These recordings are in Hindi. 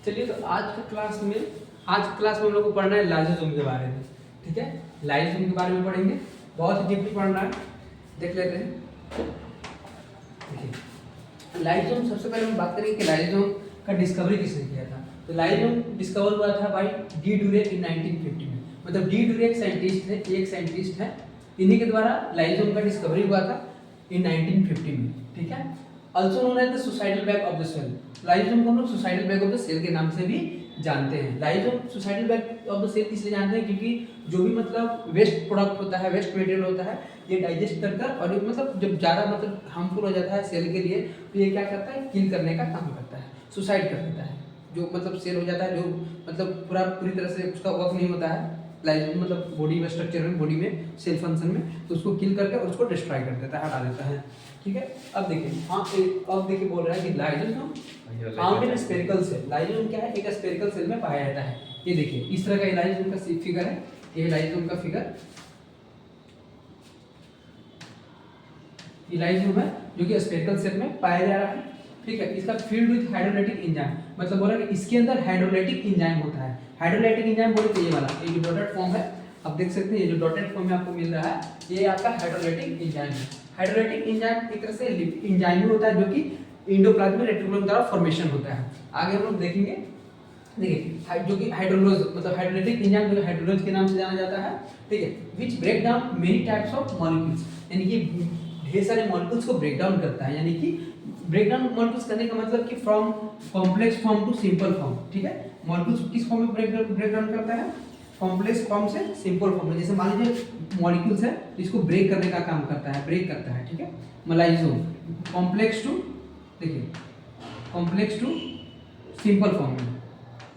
चलिए तो आज की क्लास में हम लोग को पढ़ना है लाइसोसोम के बारे में। ठीक है, लाइसोसोम के बारे में पढ़ेंगे, बहुत ही डीपली पढ़ना है। देख लेते हैं। देखिए लाइसोसोम, सबसे पहले हम बात करेंगे कि लाइसोसोम का डिस्कवरी किसने किया था। तो लाइसोसोम डिस्कवर हुआ था बाय डी ड्यूरेक इन 1950 में। मतलब डी ड्यूरेक एक साइंटिस्ट है, इन्हीं के द्वारा लाइसोसोम का डिस्कवरी हुआ था इन 1950 में। ठीक है, also known as the suicidal bag of the cell. Lysosome को हम लोग suicidal bag of the cell के नाम से भी जानते हैं। Lysosome suicidal bag of the cell इसलिए जानते हैं क्योंकि जो भी मतलब वेस्ट प्रोडक्ट होता है, वेस्ट मटेरियल होता है, ये डाइजेस्ट कर और ये मतलब जब ज़्यादा मतलब हार्मफुल हो जाता है सेल के लिए, तो ये क्या करता है, किल करने का काम करता है, सुसाइड कर देता है। जो मतलब सेल हो जाता है, जो मतलब पूरी तरह से उसका वर्क नहीं होता है लाइसोसोम मतलब बॉडी में स्ट्रक्चर में, बॉडी में सेल फंक्शन में, तो उसको किल करके और उसको डिस्ट्रॉय कर देता है, हटा देता है। ठीक है, अब देखिए अब देखिए बोल रहा है कि lysosome found in spherical shell. Lysosome क्या है, एक स्फेरिकल सेल में पाया जाता है। ये देखिए इस तरह का लाइसोसोम का फिगर है, ये लाइसोसोम का फिगर, ये लाइसोसोम है जो कि स्फेरिकल सेल में पाया जा रहा है। ठीक है, इसका फील्ड विद हाइड्रोलाइटिक एंजाइम, मतलब बोला कि इसके अंदर हाइड्रोलाइटिक एंजाइम होता है। हाइड्रोलाइटिक एंजाइम बोले तो ये वाला, ये जो डॉटेड फॉर्म है, आप देख सकते हैं, ये जो डॉटेड फॉर्म में आपको मिल रहा है, ये आपका हाइड्रोलाइटिक एंजाइम है। हाइड्रोलाइटिक एंजाइम एक तरह से एंजाइम होता है जो कि एंडोप्लाज्मिक रेटिकुलम द्वारा फॉर्मेशन होता है। आगे हम लोग देखेंगे। देखिए जो कि हाइड्रोलोज मतलब हाइड्रोलाइटिक एंजाइम जो हाइड्रोलोज के नाम से जाना जाता है। ठीक है, which break down many types of molecules, यानी कि ढेर सारे मॉलिक्यूल्स को ब्रेक डाउन करता है। यानी कि ब्रेक डाउन मॉलिक्यूल्स करने का मतलब कि from complex form to simple form. ठीक है, मॉलिक्यूल्स किस फॉर्म में ब्रेक डाउन करता है, कॉम्प्लेक्स फॉर्म से सिंपल फॉर्म में। जैसे मान लीजिए मॉलिक्यूल्स है, इसको ब्रेक करने का काम करता है, ब्रेक करता है। ठीक है, लाइसोसोम कॉम्प्लेक्स टू, देखिए कॉम्प्लेक्स टू सिंपल फॉर्म में,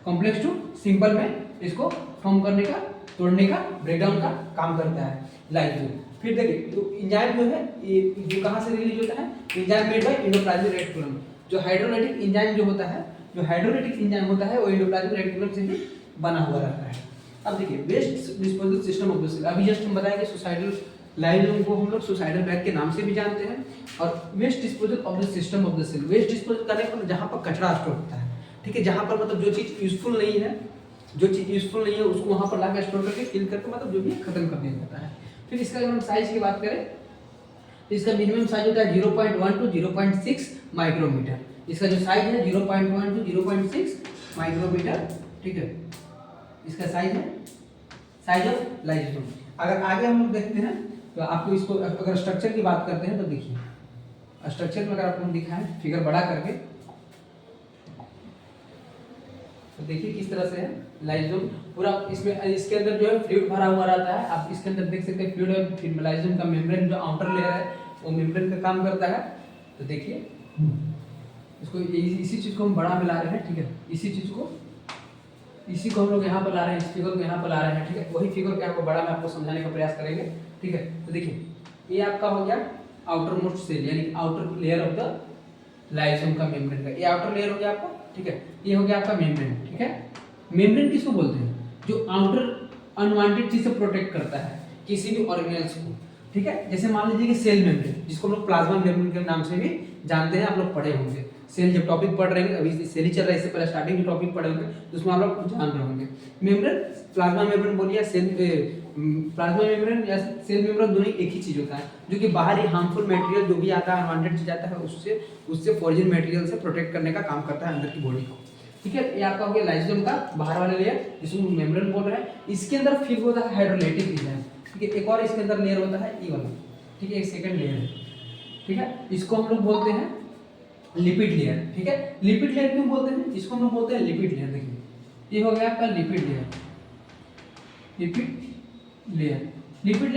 कॉम्प्लेक्स टू सिंपल में इसको फॉर्म करने का, तोड़ने का, ब्रेकडाउन का काम करता है लाइसोसोम। फिर देखिए तो एंजाइम जो है ये जो कहाँ से रिलीज होता है, enzyme made by endoplasmic reticulum. जो हाइड्रोलाइटिक एंजाइम जो होता है, जो हाइड्रोलाइटिक एंजाइम होता है वो एंडोप्लाज्मिक रेटिकुलम से ही बना हुआ रहता है। अब देखिए waste disposal system of the cell, अभी जस्ट हम बताएंगे सुसाइडल लाइसोसोम को हम लोग सुसाइडल बैग के नाम से भी जानते हैं। और waste disposal of the system of the cell, waste disposal करने पर जहाँ पर कचरा स्टोर होता है। ठीक है, जहाँ पर मतलब जो चीज़ यूजफुल नहीं है, जो चीज़ यूजफुल नहीं है उसको वहाँ पर लाकर स्टोर करके किल करके मतलब जो भी खत्म कर दिया जाता है। फिर इसका अगर हम साइज की बात करें तो इसका मिनिमम साइज होता है 0.1 टू 0.6 माइक्रोमीटर। इसका जो साइज है 0.1 टू 0.6 माइक्रोमीटर। ठीक है, इसका साइज है, साइज ऑफ लाइसोसोम। अगर आगे हम लोग देखते हैं तो आपको इसको अगर स्ट्रक्चर की बात करते हैं तो देखिए स्ट्रक्चर में अगर आपको दिखाएं फिगर बड़ा करके तो देखिए किस तरह से है लाइसोसोम पूरा। इसमें इसके अंदर जो है फ्लूइड भरा हुआ रहता है, आप इसके अंदर देख सकते हैं फ्लूइड है। फिर लाइसोसोम का मेम्ब्रेन जो आउटर लेयर है वो मेम्ब्रेन का काम करता है। तो देखिए इसको इसी चीज़ को हम बड़ा में ला रहे हैं। ठीक है, इसी को हम लोग यहाँ पर ला रहे हैं, इस फिगर को यहाँ पर ला रहे हैं। ठीक है, वही फिगर को यहाँ पर बड़ा में आपको समझाने का प्रयास करेंगे। ठीक है, तो देखिए ये आपका हो गया आउटर मोस्ट सेल, यानी outer layer of the lysosome का मेम्ब्रेन का, ये आउटर लेयर हो गया आपका। ठीक है, ये हो गया आपका मेम्ब्रेन। ठीक है, मेम्ब्रेन किसको बोलते हैं, जो आउटर अनवांटेड चीज से प्रोटेक्ट करता है किसी भी ऑर्गेनेल्स को। ठीक है, जैसे मान लीजिए कि सेल मेम्ब्रेन, जिसको हम लोग प्लाज्मा मेम्ब्रेन के नाम से भी जानते हैं, आप लोग पढ़े होंगे। सेल जब टॉपिक पढ़ रहे हैं, अभी सेल ही चल रहा है, इससे पहले स्टार्टिंग के टॉपिक पढ़े होंगे तो उसमें आप लोग जान रहे होंगे। मेम्ब्रेन, प्लाज्मा मेम्ब्रेन बोलिए, सेल प्लाज्मा मेम्ब्रेन या सेल मेम्ब्रेन दोनों एक ही चीज होता है, जो कि बाहरी हार्मफुल मटेरियल जो भी आता है, अनवांटेड चीज आता है, उससे फॉरेन मटेरियल से प्रोटेक्ट करने का काम करता है अंदर की बॉडी को। ठीक है, ये आपका हो गया लाइसोसोम का बाहर वाला लेयर, जिसको मेम्ब्रेन बोल रहे हैं। इसके अंदर फिर होता है हाइड्रोलाइटिक एंजाइम। ठीक है, एक और इसके अंदर लेयर होता है ई वाला। ठीक है, एक सेकंड लेयर है। ठीक है, इसको हम लोग बोलते हैं लिपिड लेयर। ठीक है, लिपिड लेयर क्यों बोलते हैं, इसको हम लोग बोलते हैं लिपिड लेयर। देखिए ये हो गया आपका लिपिड लेयर। लिपिड लेयर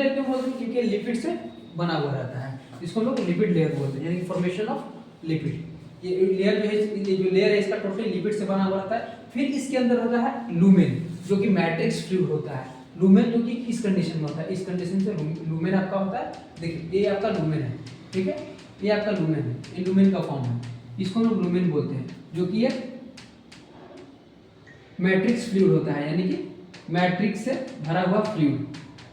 क्यों बोलते हैं, क्योंकि लिपिड से बना हुआ रहता है, इसको हम लोग लिपिड लेयर बोलते हैं, यानी फॉर्मेशन ऑफ लिपिड। ये लेयर जो है, ये जो लेयर है इसका टोटली लिपिड से बना हुआ रहता है। फिर इसके अंदर होता है लूमेन, जो कि मैट्रिक्स फ्लूइड होता है। लूमेन जो कि इस कंडीशन में होता है, इस कंडीशन से लूमेन आपका होता है। देखिए ये आपका लूमेन है। ठीक है, ये आपका लूमेन है, ये लूमेन का फॉर्म है, इसको हम लोग लूमेन बोलते हैं, जो कि एक मैट्रिक्स फ्लूइड होता है, यानी कि मैट्रिक्स से भरा हुआ फ्लूइड।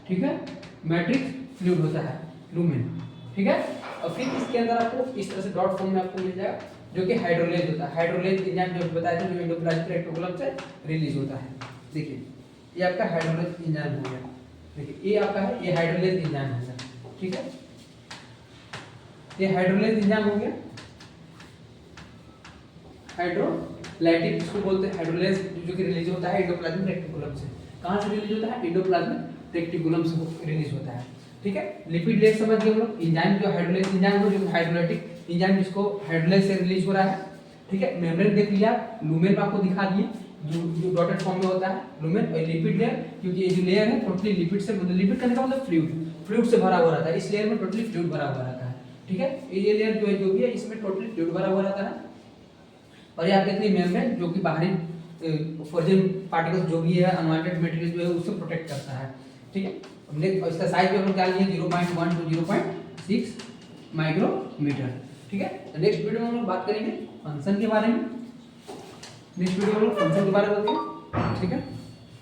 ठीक है, मैट्रिक्स फ्लूइड होता है लूमेन। ठीक है, और फिर इसके अंदर आपको इस तरह से डॉट फॉर्म में आपको मिल जाएगा, जो कि हाइड्रोलेज होता है। हाइड्रोलेज एंजाइम जो बताया था, जो एंडोप्लाज्मिक रेटिकुलम से रिलीज होता है। देखिए ये आपका हाइड्रोलेज एंजाइम हो गया। देखिए ये आपका है, ये हाइड्रोलेज एंजाइम हो गया, ठीक है। ये हाइड्रोलेज एंजाइम हो गया। हाइड्रोलाइटिक इसको बोलते हैं, हाइड्रोलेज जो कि रिलीज होता है एंडोप्लाज्मिक रेटिकुलम से। कहाँ से रिलीज होता है? एंडोप्लाज्मिक रेटिकुलम से रिलीज होता है, ठीक है। लिपिड लेयर समझ गए हम लोग। एंजाइम जो हाइड्रोलेज एंजाइम हो, जो हाइड्रोलाइटिक एंजाइम जिसको हाइड्रोलेज से रिलीज हो रहा है, ठीक है। मेम्ब्रेन देख लिया, लूमेन में आपको दिखा दिए जो डॉटेड फॉर्म में होता है लूमेन। और लिपिड लेयर, क्योंकि ये जो लेयर है टोटली लिपिड से, मतलब लिपिड करने का मतलब फ्लूइड से भरा हुआ रहता है। इस लेयर में टोटली फ्लूइड भरा हुआ रहता है, ठीक है। ये लेयर जो है, जो भी है, इसमें टोटली फ्लूइड भरा हुआ रहता है। और ये आप देख लीजिए मेम्ब्रेन, जो कि बाहरी फॉरेन पार्टिकल्स जो भी है, अनवांटेड मटेरियल जो है उससे प्रोटेक्ट करता है, ठीक है। हमने इसका साइज भी हम लोग क्या लिए 0.1 to 0.6 माइक्रोमीटर, ठीक है। तो नेक्स्ट वीडियो में हम लोग बात करेंगे फंक्शन के बारे में। नेक्स्ट वीडियो में हम लोग फंक्शन के बारे में बताएंगे, ठीक है।